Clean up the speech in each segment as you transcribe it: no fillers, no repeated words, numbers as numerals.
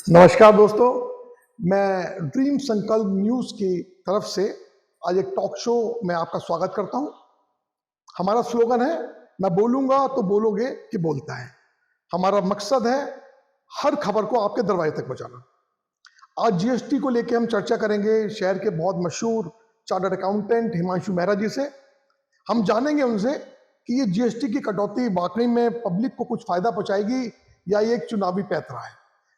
नमस्कार दोस्तों, मैं ड्रीम संकल्प न्यूज़ की तरफ से आज एक टॉक शो में आपका स्वागत करता हूं। हमारा स्लोगन है, मैं बोलूंगा तो बोलोगे कि बोलता है। हमारा मकसद है हर खबर को आपके दरवाजे तक पहुंचाना। आज जीएसटी को लेकर हम चर्चा करेंगे शहर के बहुत मशहूर चार्टर्ड अकाउंटेंट हिमांशु मेहरा जी से। हम जानेंगे उनसे कि ये जीएसटी की कटौती वाकई में पब्लिक को कुछ फायदा पहुंचाएगी या ये एक चुनावी पैंतरा है।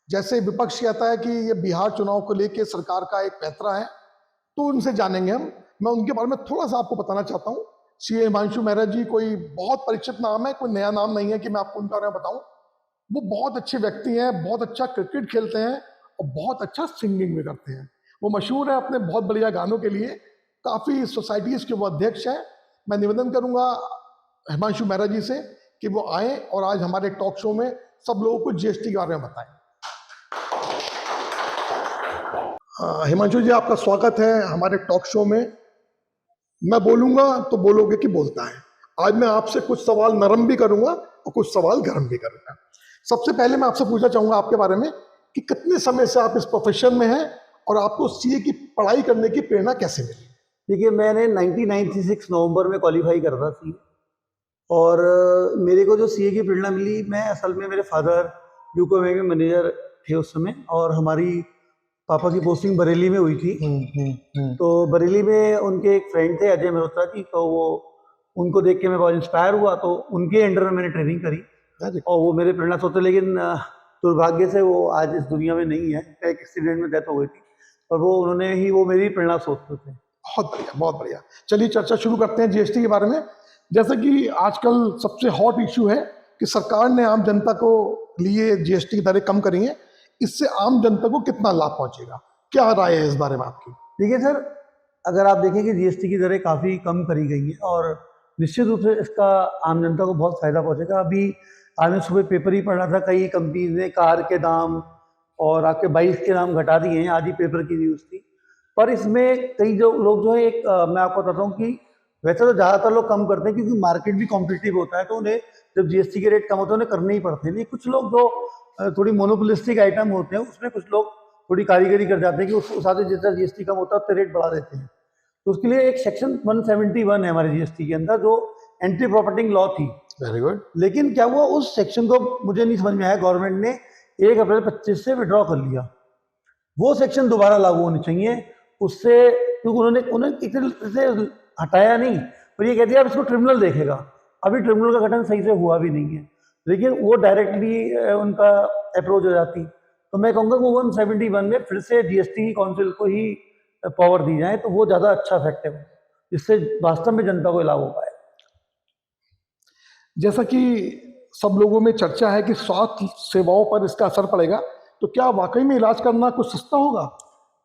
जैसे विपक्ष कहता है कि ये बिहार चुनाव को लेकर सरकार का एक पैंतरा है, तो उनसे जानेंगे हम। मैं उनके बारे में थोड़ा सा आपको बताना चाहता हूँ। सीए हिमांशु मेहरा जी कोई बहुत परिचित नाम है, कोई नया नाम नहीं है कि मैं आपको उनके बारे में बताऊं। वो बहुत अच्छे व्यक्ति हैं, बहुत अच्छा क्रिकेट खेलते हैं और बहुत अच्छा सिंगिंग भी करते हैं। वो मशहूर है अपने बहुत बढ़िया गानों के लिए, काफ़ी सोसाइटीज़ के वो अध्यक्ष हैं। मैं निवेदन करूंगा हिमांशु मेहरा जी से कि वो आए और आज हमारे टॉक शो में सब लोगों को जीएसटी के बारे में बताएं। हिमांशु जी, आपका स्वागत है हमारे टॉक शो में। मैं बोलूंगा तो बोलोगे कि बोलता है। आज मैं आपसे कुछ सवाल नरम भी करूंगा और कुछ सवाल गर्म भी करूंगा। सबसे पहले मैं आपसे पूछना चाहूंगा आपके बारे में कि कितने समय से आप इस प्रोफेशन में हैं और आपको सीए की पढ़ाई करने की प्रेरणा कैसे मिली? देखिए, मैंने 1996 नवंबर में क्वालिफाई करा था सीए और मेरे को जो सीए की प्रेरणा मिली, मैं असल में मेरे फादर यूको बैंक में मैनेजर थे उस समय और हमारी पापा की पोस्टिंग बरेली में हुई थी। तो बरेली में उनके एक फ्रेंड थे अजय मल्होत्रा जी, तो वो उनको देख के मैं बहुत इंस्पायर हुआ, तो उनके अंडर में मैंने ट्रेनिंग करी और वो मेरे प्रेरणा स्रोत थे। लेकिन दुर्भाग्य से वो आज इस दुनिया में नहीं है, एक एक्सीडेंट में डेथ हो गई थी और वो मेरी प्रेरणा स्रोत थे। बहुत बढ़िया, बहुत बढ़िया। चलिए चर्चा शुरू करते हैं जीएसटी के बारे में। जैसे कि आजकल सबसे हॉट इश्यू है कि सरकार ने आम जनता को लिए जीएसटी की दरें कम करी हैं। इससे आम जनता को कितना लाभ पहुंचेगा, क्या राय है इस बारे में आपकी? देखिए सर, अगर आप देखें कि जीएसटी की दरें काफ़ी कम करी गई हैं और निश्चित रूप से इसका आम जनता को बहुत फ़ायदा पहुंचेगा। अभी आज मैं सुबह पेपर ही पढ़ रहा था, कई कंपनीज ने कार के दाम और आपके बाइक के दाम घटा दिए हैं, आज ही पेपर की न्यूज़ थी। पर इसमें कई जो लोग जो है मैं आपको बताता हूँ कि वैसे तो ज़्यादातर लोग कम करते हैं क्योंकि मार्केट भी कॉम्पिटिटिव होता है, तो उन्हें जब जीएसटी के रेट कम होते हैं उन्हें करने ही पड़ते हैं। लेकिन कुछ लोग जो थोड़ी मोनोपोलिस्टिक आइटम होते हैं उसमें कुछ लोग थोड़ी कारीगरी कर जाते हैं कि उस हिसाब से जितना जीएसटी कम होता है उतना रेट बढ़ा देते हैं। तो उसके लिए एक सेक्शन 171 है हमारे जीएसटी के अंदर जो एंटी प्रॉफिटिंग लॉ थी। Very good. लेकिन क्या हुआ, उस सेक्शन को मुझे नहीं समझ में आया, गवर्नमेंट ने 1 अप्रैल 25 से विड्रॉ कर लिया। वो सेक्शन दोबारा लागू होने चाहिए उससे, क्योंकि उन्होंने इसे हटाया नहीं, पर ये कहते हैं अब इसको ट्रिब्यूनल देखेगा। अभी ट्रिब्यूनल का गठन सही से हुआ भी नहीं है, लेकिन वो डायरेक्टली उनका अप्रोच हो जाती। तो मैं कहूँगा वो 171 में फिर से जीएसटी काउंसिल को ही पावर दी जाए, तो वो ज़्यादा अच्छा इफेक्टिव है, जिससे वास्तव में जनता को लाभ हो पाए। जैसा कि सब लोगों में चर्चा है कि स्वास्थ्य सेवाओं पर इसका असर पड़ेगा, तो क्या वाकई में इलाज करना कुछ सस्ता होगा?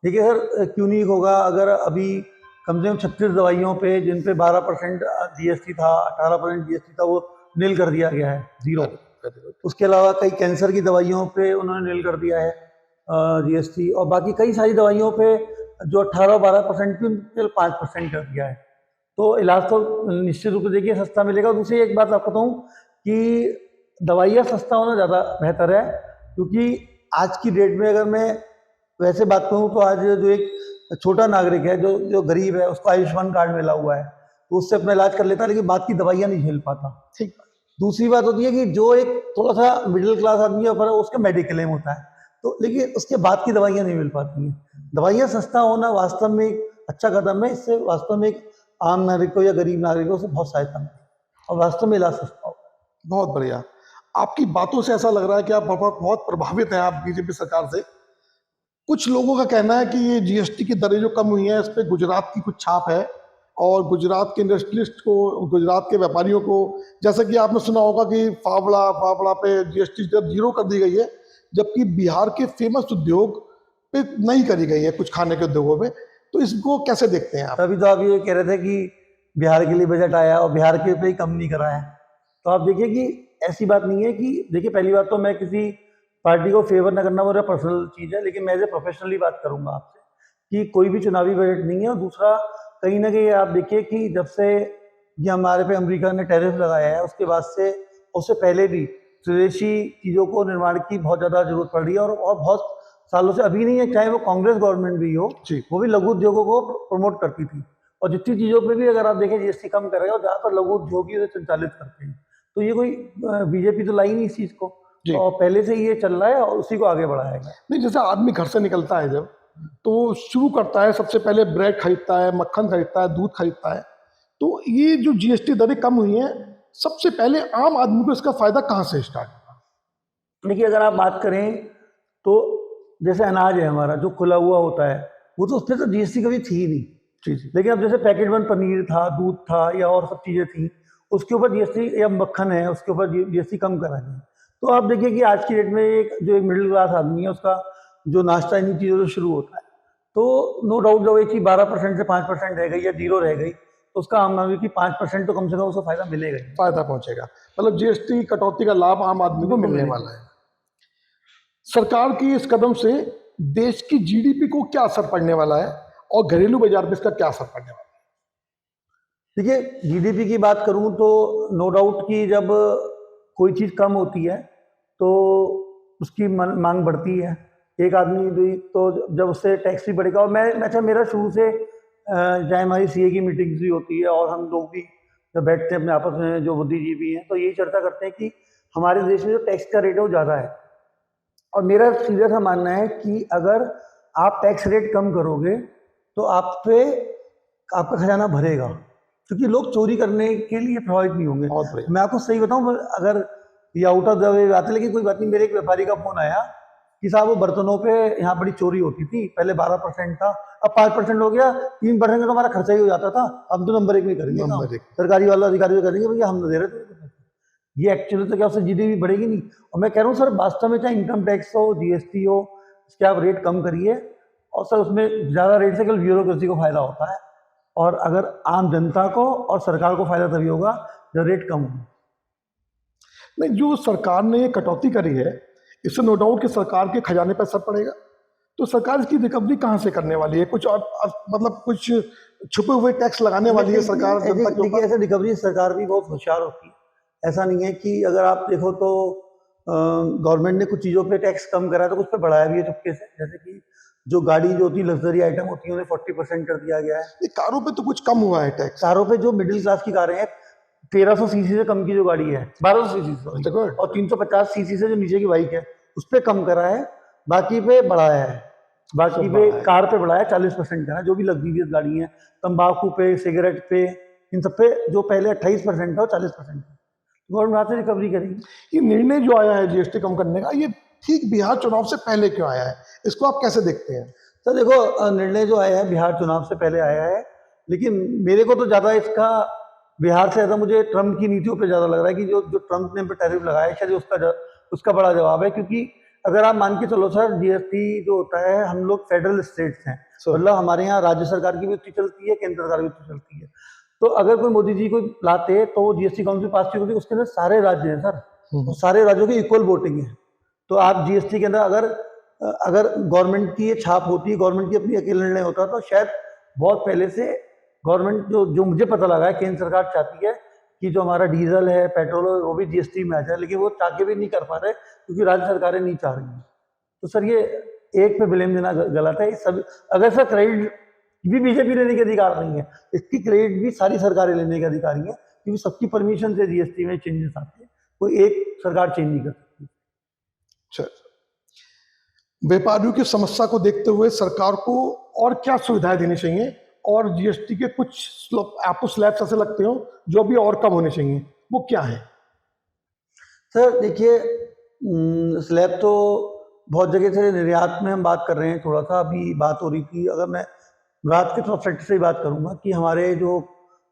देखिए सर, क्यों नहीं होगा। अगर अभी कम से कम 36 दवाइयों पे जिन पे 12% जीएसटी था, 18% जीएसटी था, वो नील कर दिया गया है, जीरो। उसके अलावा कई कैंसर की दवाइयों पे उन्होंने नील कर दिया है जीएसटी, और बाकी कई सारी दवाइयों पे जो 18-12% थी उन 5% कर दिया है। तो इलाज तो निश्चित रूप से देखिए सस्ता मिलेगा। दूसरी एक बात आपको बताऊँ कि दवाइयाँ सस्ता होना ज़्यादा बेहतर है, क्योंकि आज की डेट में अगर मैं वैसे बात करूँ तो आज जो एक छोटा नागरिक है, जो गरीब है, उसको आयुष्मान कार्ड मिला हुआ है, तो उससे अपना इलाज कर लेता है, लेकिन बात की दवाइयाँ नहीं झेल पाता। ठीक। दूसरी बात होती है कि जो एक थोड़ा सा मिडिल क्लास आदमी है पर उसका मेडिक्लेम होता है, तो लेकिन उसके बाद की दवाइयाँ नहीं मिल पाती हैं। दवाइयाँ सस्ता होना वास्तव में एक अच्छा कदम है। इससे वास्तव में एक आम नागरिक को या गरीब नागरिक को बहुत सहायता मिलेगी और वास्तव में इलाज सस्ता होगा। बहुत बढ़िया। आपकी बातों से ऐसा लग रहा है कि आप बहुत प्रभावित हैं आप बीजेपी सरकार से। कुछ लोगों का कहना है कि ये जीएसटी की दरें जो कम हुई हैं, इस पे गुजरात की कुछ छाप है और गुजरात के इंडस्ट्रियलिस्ट को, गुजरात के व्यापारियों को, जैसे कि आपने सुना होगा कि फावड़ा पे जीएसटी जब जीरो कर दी गई है, जबकि बिहार के फेमस उद्योग पे नहीं करी गई है, कुछ खाने के उद्योगों पे। तो इसको कैसे देखते हैं आप? तभी तो आप ये कह रहे थे कि बिहार के लिए बजट आया और बिहार के पे ही कम नहीं करा है। तो आप देखिए कि ऐसी बात नहीं है कि, देखिए पहली बात तो मैं किसी पार्टी को फेवर न करना मेरा पर्सनल चीज़ है, लेकिन मैं एज ए प्रोफेशनली बात करूंगा आपसे कि कोई भी चुनावी बजट नहीं है। और दूसरा, कहीं ना कहीं आप देखिए कि जब से ये हमारे पे अमेरिका ने टैरिफ लगाया है, उसके बाद से, उससे पहले भी स्वदेशी चीज़ों को निर्माण की बहुत ज़्यादा जरूरत पड़ रही है और बहुत सालों से अभी नहीं है, चाहे वो कांग्रेस गवर्नमेंट भी हो, जी। वो भी लघु उद्योगों को प्रमोट करती थी। और जितनी चीज़ों पे भी अगर आप देखें जीएसटी कम करेगा, और ज़्यादातर लघु उद्योग ही उसे संचालित करते हैं। तो ये कोई बीजेपी तो लाई नहीं इस चीज़ को, जी। और पहले से ही ये चल रहा है और उसी को आगे बढ़ाएगा। नहीं, जैसे आदमी घर से निकलता है जब, तो शुरू करता है, सबसे पहले ब्रेड खरीदता है, मक्खन खरीदता है, दूध खरीदता है। तो ये जो जीएसटी दरें कम हुई हैं, सबसे पहले आम आदमी को इसका फायदा कहाँ से स्टार्ट होगा? देखिए, अगर आप बात करें तो जैसे अनाज है हमारा जो खुला हुआ होता है, वो तो उस पर तो जीएसटी कभी थी ही नहीं। जी जी। लेकिन अब जैसे पैकेट बंद पनीर था, दूध था, या और सब चीज़ें थी, उसके ऊपर जीएसटी, या मक्खन है उसके ऊपर जीएसटी कम करा गया। तो आप देखिए कि आज की डेट में एक मिडिल क्लास आदमी है, उसका जो नाश्ता इन्हीं चीज़ों से शुरू होता है, तो नो डाउट जब एक चीज़ 12% से 5% रह गई या 0 रह गई, तो उसका हम मानिए कि 5% तो कम से कम उसको फायदा मिलेगा ही। फायदा पहुंचेगा, मतलब जीएसटी कटौती का लाभ आम आदमी को मिलने वाला है। सरकार की इस कदम से देश की जीडीपी को क्या असर पड़ने वाला है, और घरेलू बाजार पे इसका क्या असर पड़ने वाला है? देखिए, जीडीपी की बात करूं तो नो डाउट कि जब कोई चीज़ कम होती है तो उसकी मांग बढ़ती है। एक आदमी भी तो जब उससे टैक्स भी बढ़ेगा, और मैं अच्छा, मेरा शुरू से चाहे हमारी सीए की मीटिंग्स भी होती है और हम लोग भी जब बैठते हैं अपने आपस में जो बुद्धिजीवी हैं, तो यही चर्चा करते हैं कि हमारे देश में जो टैक्स का रेट है वो ज़्यादा है। और मेरा सीधा सा मानना है कि अगर आप टैक्स रेट कम करोगे तो आपका खजाना भरेगा, क्योंकि लोग चोरी करने के लिए प्रभावित नहीं होंगे। बहुत बढ़िया। मैं आपको सही बताऊं, अगर ये आउट ऑफ द वे बात है, लेकिन कोई बात नहीं, मेरे एक व्यापारी का फोन आया कि साहब वो बर्तनों पे यहाँ बड़ी चोरी होती थी, पहले 12% था, अब 5% हो गया, 3% का तो हमारा खर्चा ही हो जाता था, अब तो नंबर 1 में करेंगे काम। नंबर 1 सरकारी वाला अधिकारी करेंगे, भैया हम तो दे रहे थे। ये एक्चुअली तो क्या उससे जीडीपी बढ़ेगी नहीं। और मैं कह रहा हूँ सर, वास्तव में चाहे इनकम टैक्स हो, जीएसटी हो, उसके आप रेट कम करिए, और सर उसमें ज़्यादा रेट से केवल ब्यूरोक्रेसी को फायदा होता है, और अगर आम जनता को और सरकार को फायदा तभी होगा जब रेट कम हो। नहीं, जो सरकार ने ये कटौती करी है, इससे नो डाउट कि सरकार के खजाने पर असर पड़ेगा। तो सरकार इसकी रिकवरी कहाँ से करने वाली है? कुछ और मतलब कुछ छुपे हुए टैक्स लगाने वाली है सरकार जनता के ऊपर? ऐसे रिकवरी सरकार भी बहुत होशियार होती है। ऐसा नहीं है कि अगर आप देखो तो गवर्नमेंट ने कुछ चीज़ों पे टैक्स कम करा तो कुछ पे बढ़ाया भी है चुपके से। जैसे कि जो गाड़ी जो होती है, लग्जरी आइटम होती है, उन्हें 40% कर दिया गया है। ये कारों पे तो कुछ कम हुआ है टैक्स। कारों पे जो मिडिल क्लास की कारें हैं, 1300 सीसी से कम की जो गाड़ी है, 1200 सीसी से, और 350 सीसी से जो नीचे की बाइक है, उस पर कम करा है, बाकी पे बढ़ाया है। बाकी पे कार पे बढ़ाया 40% करा, जो भी लग्जरियस गाड़ी है, तंबाकू पे, सिगरेट पे, इन सब पे जो पहले 28% था वो 40% था। गवर्नमेंट वहाँ से रिकवरी करेगी। ये निर्णय जो आया है जीएसटी कम करने का, ये ठीक बिहार चुनाव से पहले क्यों आया है? इसको आप कैसे देखते हैं? तो देखो, निर्णय जो आया है बिहार चुनाव से पहले आया है, लेकिन मेरे को तो ज़्यादा इसका बिहार से ज़्यादा मुझे ट्रम्प की नीतियों पे ज़्यादा लग रहा है कि जो ट्रम्प ने टैरिफ लगाया है, शायद उसका बड़ा जवाब है। क्योंकि अगर आप मान के चलो सर, जीएसटी जो होता है, हम लोग फेडरल स्टेट्स हैं, मतलब हमारे यहाँ राज्य सरकार की भी उतनी चलती है, केंद्र सरकार भी उतनी चलती है। तो अगर कोई मोदी जी को लाते तो वो जीएसटी काउंसिल पास की होती, उसके अंदर सारे राज्य हैं सर, तो सारे राज्यों की इक्वल वोटिंग है। तो आप जीएसटी के अंदर अगर गवर्नमेंट की ये छाप होती है, गवर्नमेंट की अपनी अकेले निर्णय होता, तो शायद बहुत पहले से गवर्नमेंट जो मुझे पता लगा है, केंद्र सरकार चाहती है कि जो हमारा डीजल है, पेट्रोल है, वो भी जीएसटी में आ जाए, लेकिन वो चाह के भी नहीं कर पा रहे क्योंकि राज्य सरकारें नहीं चाह रही हैं। तो सर ये एक पे ब्लेम देना गलत है। सब अगर सर क्रेडिट भी बीजेपी लेने के अधिकार नहीं है, इसकी क्रेडिट भी सारी सरकारें लेने के अधिकारी है, क्योंकि सबकी परमिशन से जीएसटी में चेंजेस आते हैं, कोई एक सरकार चेंज नहीं कर सकती। व्यापारियों की समस्या को देखते हुए सरकार को और क्या सुविधाएं देनी चाहिए, और जीएसटी के कुछ आपको स्लैब्स ऐसे लगते हो जो अभी और कम होने चाहिए, वो क्या है? सर देखिए, स्लैब तो बहुत जगह से निर्यात में हम बात कर रहे हैं, थोड़ा सा अभी बात हो रही थी, अगर मैं रात के थोड़ा सेक्टर से ही बात करूंगा कि हमारे जो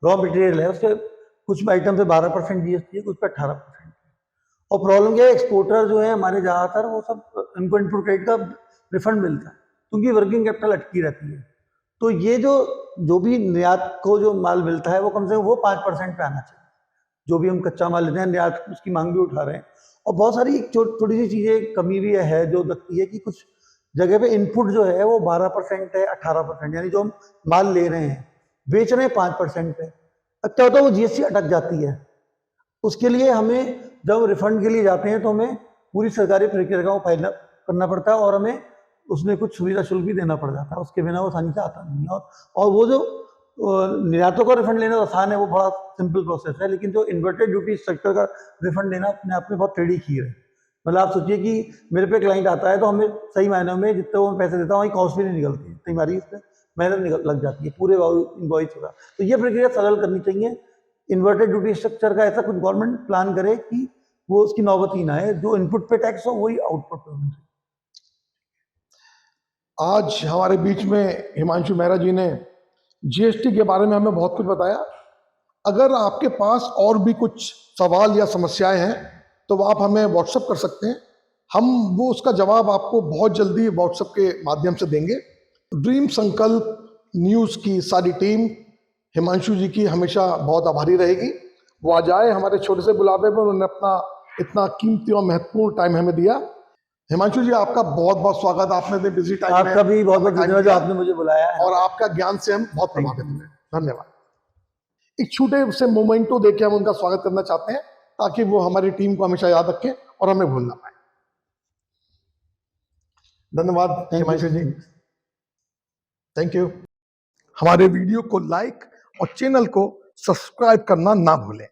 रॉ मटेरियल है उसके कुछ आइटम पे 12% जीएसटी है, कुछ पे 18%। और प्रॉब्लम क्या है, एक्सपोर्टर जो है हमारे ज़्यादातर, वो सब इनको इनपुट क्रेडिट का रिफंड मिलता है, क्योंकि वर्किंग कैपिटल अटकी रहती है। तो ये जो भी निर्यात को जो माल मिलता है, वो कम से कम वो 5% पे आना चाहिए। जो भी हम कच्चा माल लेते हैं, निर्यात उसकी मांग भी उठा रहे हैं। और बहुत सारी छोटी सी चीज़ें कमी भी है जो लगती है कि कुछ जगह पे इनपुट जो है वो 12% है, 18%, यानी जो हम माल ले रहे हैं, बेच रहे हैं 5% पे। अब क्या होता है, वो जीएसटी अटक जाती है। उसके लिए हमें जब रिफंड के लिए जाते हैं तो हमें पूरी सरकारी प्रक्रिया को फाइल करना पड़ता है, और हमें उसमें कुछ सुविधा शुल्क भी देना पड़ जाता है, उसके बिना वो आसानी से आता नहीं है। और वो जो निर्यातों का रिफंड लेना आसान है, वो बड़ा सिंपल प्रोसेस है, लेकिन जो इन्वर्टेड ड्यूटी स्ट्रक्चर का रिफंड लेना अपने आप में बहुत टेढ़ी खीर है। मतलब आप सोचिए कि मेरे पे क्लाइंट आता है तो हमें सही मायनों में जितने वो पैसे देता हूँ वही कॉस्ट भी नहीं निकलती है, कई बारी इसमें मेहनत लग जाती है, पूरे इनवॉइस होगा। तो ये प्रक्रिया सरल करनी चाहिए। इन्वर्टेड ड्यूटी स्ट्रक्चर का ऐसा कुछ गवर्नमेंट प्लान करे कि वो उसकी नौबत ही ना है, जो इनपुट पे टैक्स हो वही आउटपुट पे होना चाहिए। आज हमारे बीच में हिमांशु मेहरा जी ने जीएसटी के बारे में हमें बहुत कुछ बताया। अगर आपके पास और भी कुछ सवाल या समस्याएं हैं तो आप हमें व्हाट्सएप कर सकते हैं, हम वो उसका जवाब आपको बहुत जल्दी व्हाट्सएप के माध्यम से देंगे। ड्रीम संकल्प न्यूज़ की सारी टीम हिमांशु जी की हमेशा बहुत आभारी रहेगी। वो आज आए हमारे छोटे से बुलावे पर, उन्होंने अपना इतना कीमती और महत्वपूर्ण टाइम हमें दिया। हिमांशु जी, आपका बहुत बहुत स्वागत। आपने इतने बिजी टाइम में आपका भी बहुत बहुत धन्यवाद जो आपने मुझे बुलाया है, और आपका ज्ञान से हम बहुत प्रभावित हुए। धन्यवाद। एक छोटे से मोमेंटो देके हम उनका स्वागत करना चाहते हैं ताकि वो हमारी टीम को हमेशा याद रखें और हमें भूल ना पाए। धन्यवाद हिमांशु जी, थैंक यू। हमारे वीडियो को लाइक और चैनल को सब्सक्राइब करना ना भूलें।